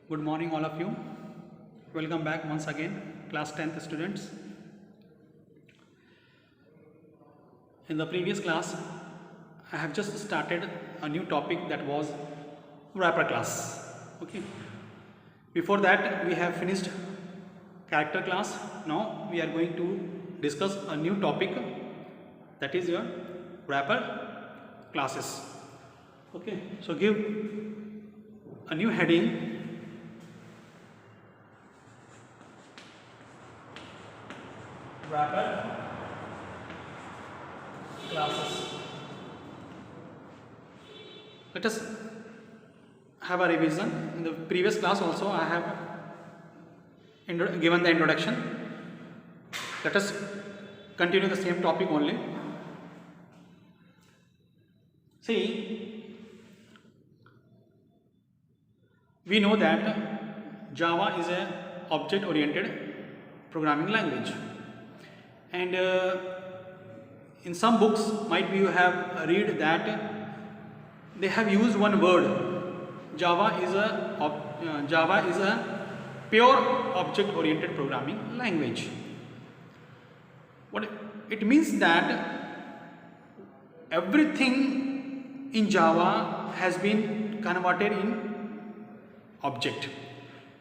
Good morning, all of you. Welcome back once again, class 10th students. In the previous class, I have just started a new topic that was wrapper class. Okay. Before that, we have finished character class. Now we are going to discuss a new topic, that is your wrapper classes. Okay. So give a new heading. Wrapper classes. Let us have a revision. In the previous class also I have given the introduction. Let us continue the same topic only. See, we know that Java is a object oriented programming language. And in some books might be you have read that they have used one word. Java is a pure object oriented programming language. What it means that everything in Java has been converted in object.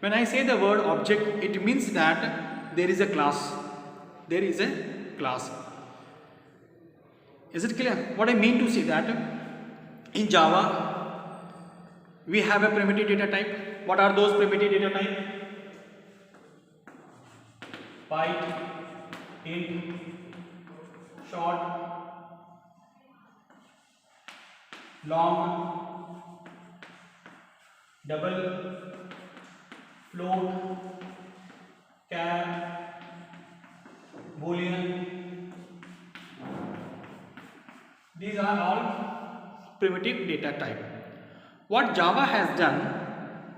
When I say the word object, it means that there is a class. There is a class. Is it clear? What I mean to say that in Java we have a primitive data type. What are those primitive data type? Byte, int, short, long, double, float, char, Boolean. These are all primitive data type. What Java has done,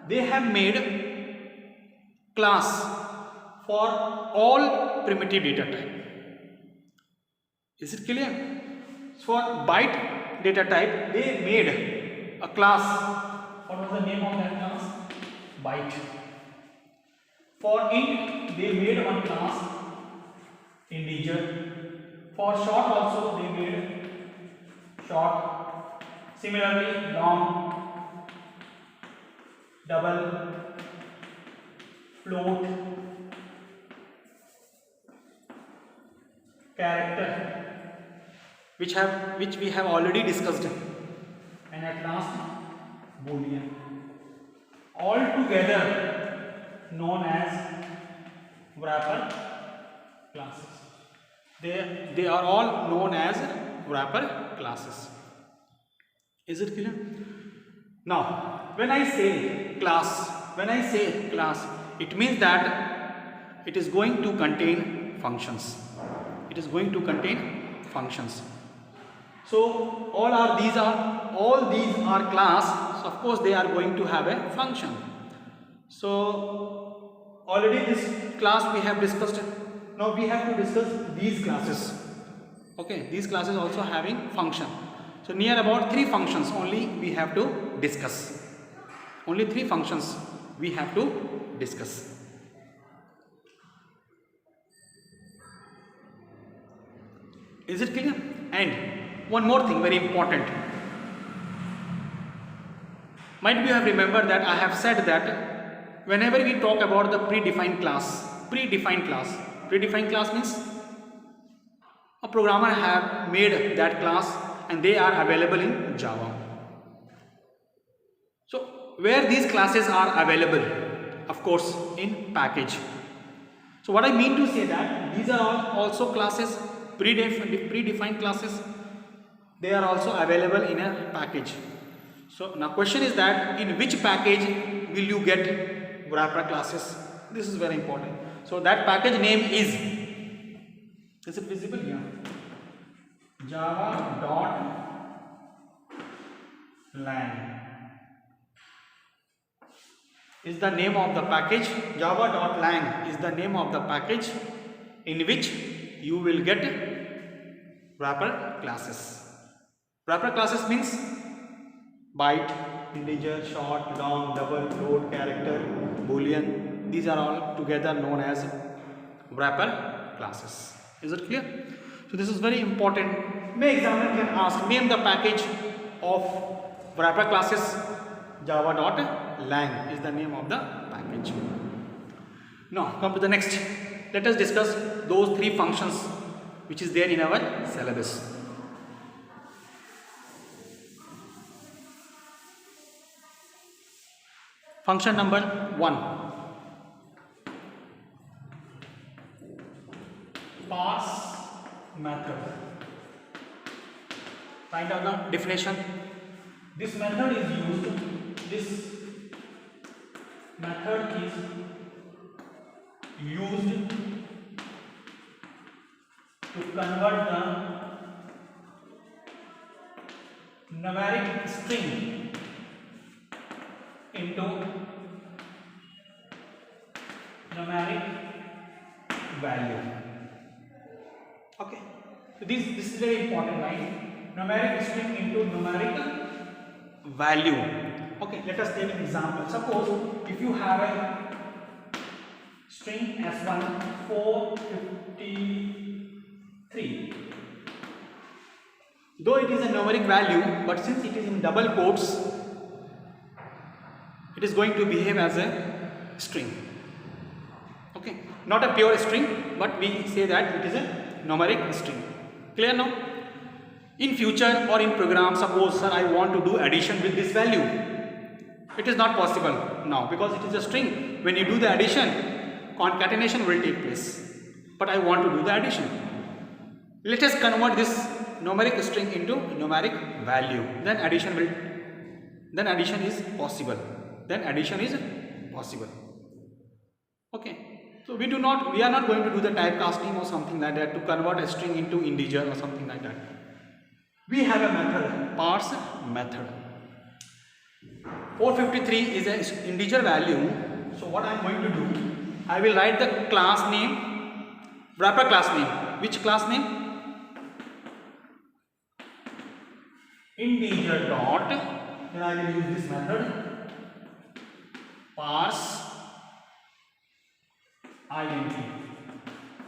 they have made class for all primitive data type. Is it clear? For byte data type, they made a class. What was the name of that class? Byte. For int, they made one class, integer. For short also they made short. Similarly, long, double, float, character, which we have already discussed, and at last Boolean. All together known as wrapper classes. They are all known as wrapper classes. Is it clear? Now, when I say class, it means that it is going to contain functions. It is going to contain functions. So all these are class. So of course they are going to have a function. So already this class we have discussed. Now we have to discuss these classes. Okay, these classes also having function. So near about 3 functions only we have to discuss. Only 3 functions we have to discuss. Is it clear? And one more thing very important. Might be you have remembered that I have said that whenever we talk about the predefined class means a programmer have made that class and they are available in Java. So where these classes are available? Of course in package. So what I mean to say that these are all also classes, predefined classes. They are also available in a package. So now question is that in which package will you get wrapper classes? This is very important. So that package name is it visible here? Java.lang is the name of the package. Java.lang is the name of the package in which you will get wrapper classes. Wrapper classes means byte, integer, short, long, double, float, character, boolean. These are all together known as wrapper classes. Is it clear? So this is very important. May examiner can ask, name the package of wrapper classes. Java.lang is the name of the package. Now come to the next. Let us discuss those three functions which is there in our syllabus. Function number 1. Parse method. Find out the definition. This method is used to convert the numeric string into numeric value. Okay, so this is very important, right? Numeric string into numeric value. Okay, let us take an example. Suppose if you have a string S1 453, though it is a numeric value, but since it is in double quotes, it is going to behave as a string. Okay, not a pure string, but we say that it is a numeric string. Clear now? In future or in program, suppose sir I want to do addition with this value. It is not possible now because it is a string. When you do the addition, concatenation will take place. But I want to do the addition. Let us convert this numeric string into numeric value. Then addition is possible. Okay. So we are not going to do the typecasting or something like that to convert a string into integer or something like that. We have a method, parse method. 453 is an integer value. So what I am going to do, I will write the class name, wrapper class name. Which class name? Integer dot. Then I will use this method, parse int.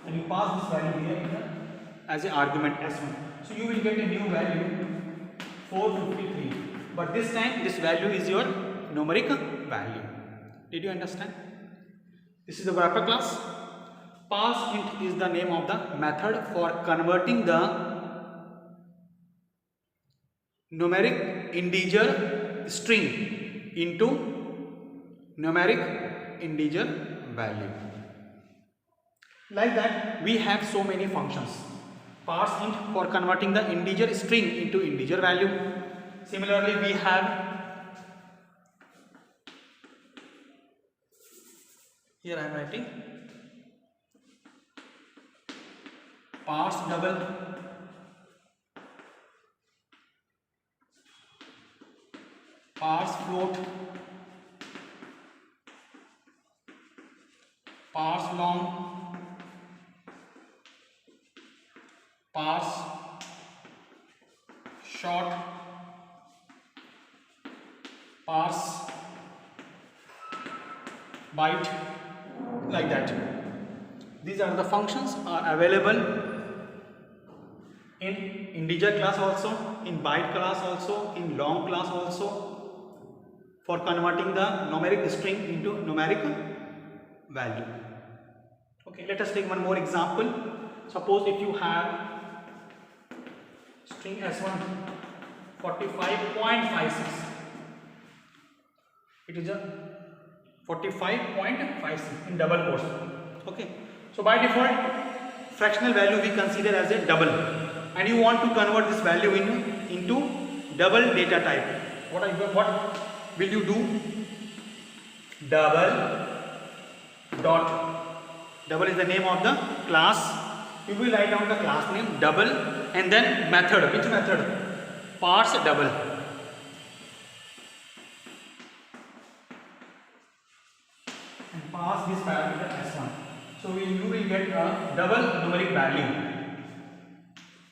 And you pass this value here as an argument S1. So you will get a new value 453. But this time this value is your numeric value. Did you understand? This is the wrapper class. Parse int is the name of the method for converting the numeric integer string into numeric integer value. Like that, we have so many functions. Parse int for converting the integer string into integer value. Similarly, we have here I am writing parse double, parse float, parse long, parse short, parse byte, like that. These are the functions are available in integer class also, in byte class also, in long class also, for converting the numeric string into numeric value. Okay, let us take one more example. Suppose if you have string S1 45.56, it is a 45.56 in double quotes. Okay, so by default fractional value we consider as a double, and you want to convert this value into double data type. What will you do? Double is the name of the class. You will write down the class name double and then method. Which method? Parse double. And pass this parameter S1. So you will get a double numeric value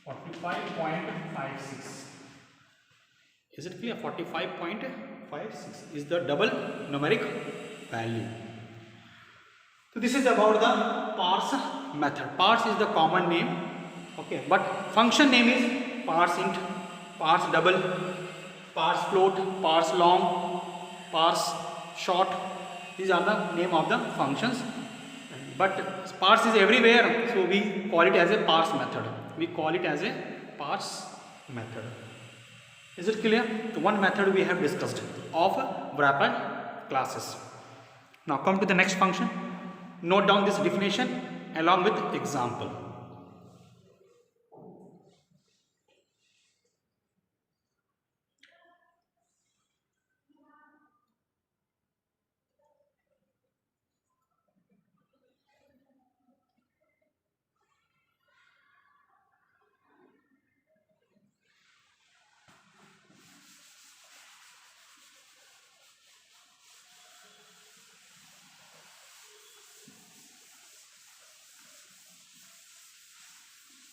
45.56. Is it clear? 45.56. 6 is the double numeric value. So this is about the parse method. Parse is the common name, okay, but function name is parse int, parse double, parse float, parse long, parse short. These are the name of the functions, but parse is everywhere, so we call it as a parse method. We call it as a parse method. Is it clear? The one method we have discussed of wrapper classes. Now come to the next function. Note down this definition along with example.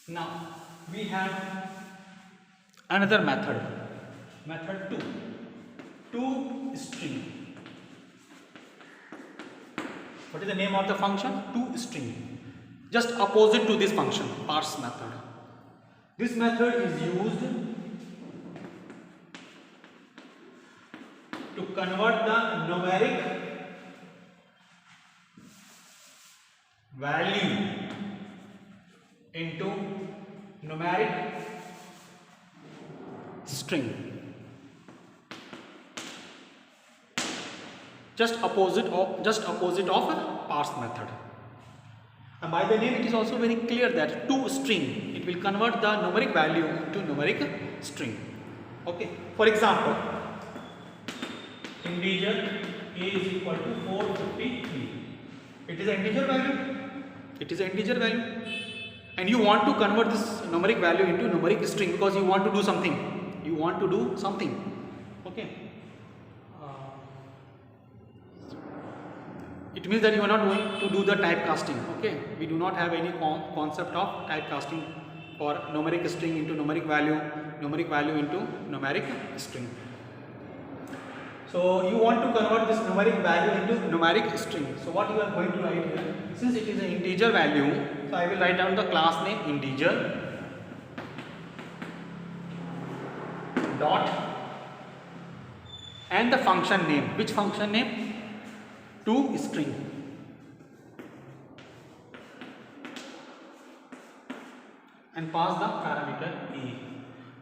Now we have another method, method 2 string. What is the name of the function? 2 string, just opposite to this function, parse method. This method is used to convert the numeric value into numeric string, just opposite of a parse method. And by the name it is also very clear that 2 string, it will convert the numeric value into numeric string. Okay, for example, integer a is equal to 453. It is an integer value. It is an integer value. And you want to convert this numeric value into numeric string because you want to do something. You want to do something. Okay. It means that you are not going to do the typecasting. Okay. We do not have any concept of typecasting for numeric string into numeric value into numeric string. So you want to convert this numeric value into numeric string. So what you are going to write here? Since it is an integer value, so I will write down the class name integer dot and the function name. Which function name? 2 string. And pass the parameter a.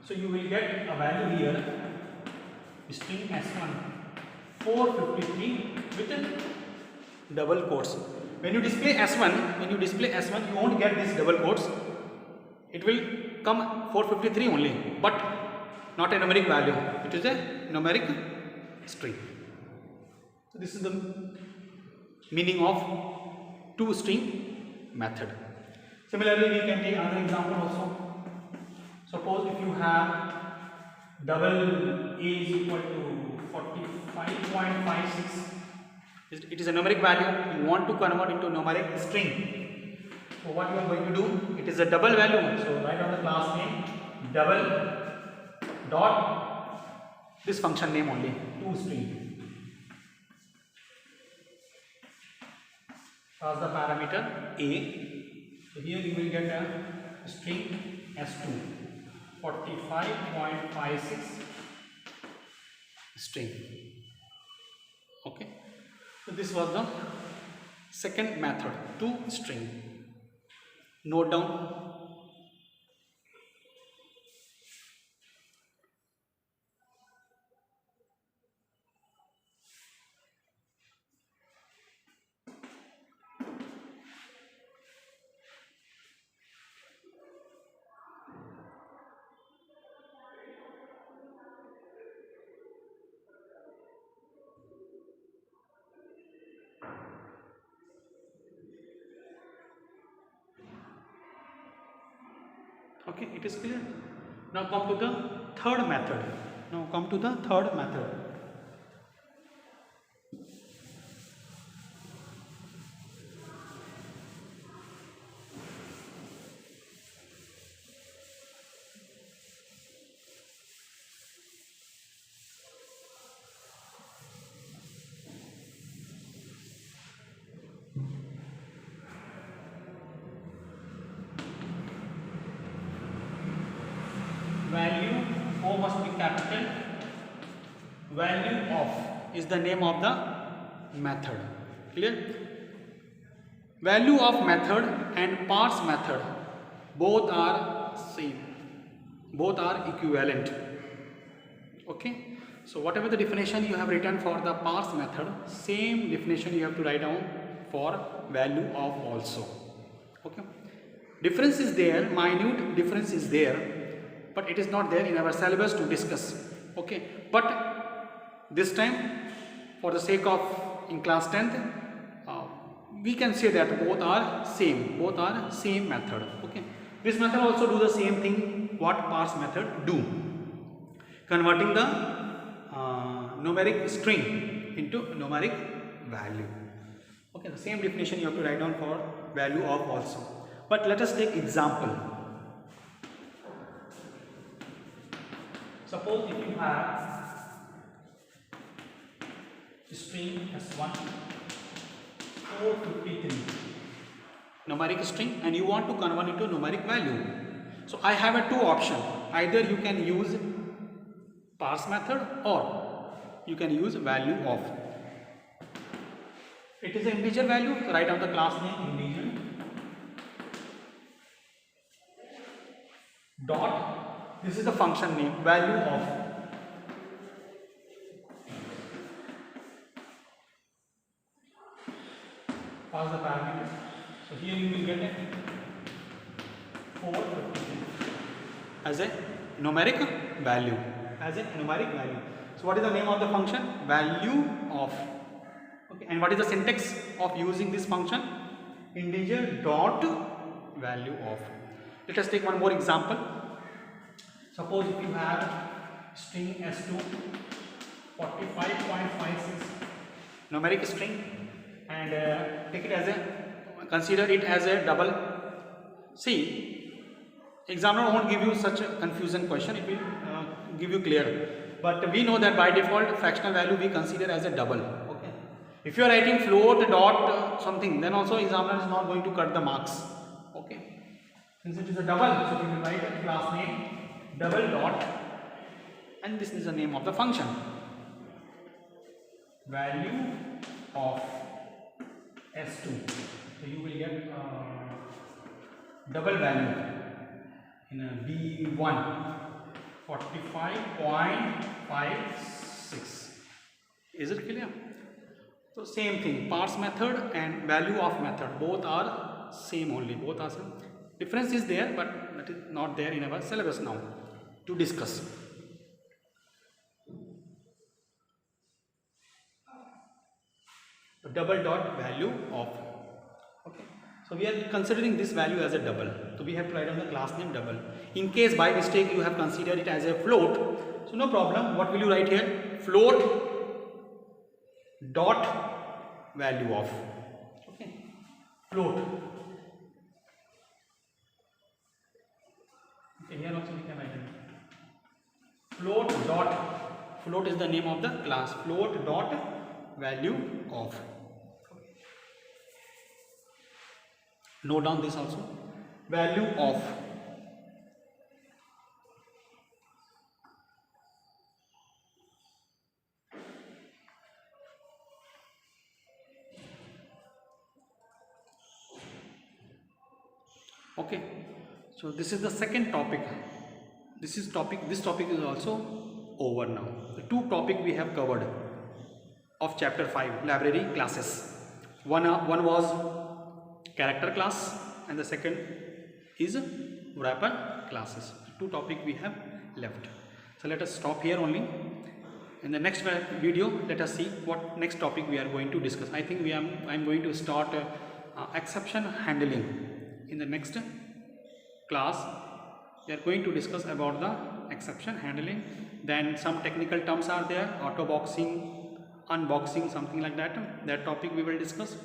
So you will get a value here, string s1 453 with double quotes. When you display s1, you won't get this double quotes. It will come 453 only, but not a numeric value. It is a numeric string. So this is the meaning of 2 string method. Similarly, we can take another example also. Suppose if you have double a is equal to 45.56. It is a numeric value. You want to convert into numeric string. So what you are going to do? It is a double value. So write down the class name double dot this function name only, 2 string. Pass the parameter a. So here you will get a string s2 45.56 string. Okay. So this was the second method, 2 string. Note down. Okay, it is clear. Now come to the third method. must be capital. Value of is the name of the method. Clear? Value of method and parse method both are same, both are equivalent. Okay, so whatever the definition you have written for the parse method, same definition you have to write down for value of also. Okay, difference is there, minute difference is there, but it is not there in our syllabus to discuss. Okay, but this time for the sake of in class 10th we can say that both are same method. Okay, this method also do the same thing what parse method do, converting the numeric string into numeric value. Okay, the same definition you have to write down for value of also. But let us take example. Suppose if you have string S1 453 numeric string and you want to convert it to numeric value. So I have a two option. Either you can use parse method or you can use value of. It is an integer value, so write down the class name integer dot, this is the function name value of. Pass the parameter. So here you will get it 453 as a numeric value. So what is the name of the function? Value of. Okay, and what is the syntax of using this function? Integer dot value of. Let us take one more example. Suppose if you have string S2 45.56 numeric string and take it as a, consider it as a double. See, examiner won't give you such a confusion question, it will give you clear. But we know that by default fractional value we consider as a double. Okay, if you are writing float dot something, then also examiner is not going to cut the marks. Okay, since it is a double, so we will write a class name double dot and this is the name of the function value of S2. So you will get double value in a B1 45.56. Is it clear? So same thing, parse method and value of method both are same only, both are same. Difference is there, but that is not there in our syllabus now to discuss. Double dot value of. Okay, so we are considering this value as a double, so we have to write down the class name double. In case by mistake you have considered it as a float, so no problem. What will you write here? Float dot value of. Okay, float. Okay, here also we can write it. Float dot. Float is the name of the class. Float dot value of. Note down this also. Value of. Okay, so this is the second topic. This topic is also over now. The two topics we have covered of chapter 5, library classes. One was character class and the second is wrapper classes. Two topics we have left. So let us stop here only. In the next video, let us see what next topic we are going to discuss. I think I am going to start exception handling. In the next class, we are going to discuss about the exception handling. Then some technical terms are there, auto boxing, unboxing, something like that. That topic we will discuss.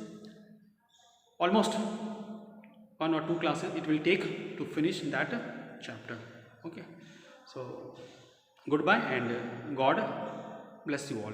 Almost 1 or 2 classes it will take to finish that chapter. Okay, so goodbye and God bless you all.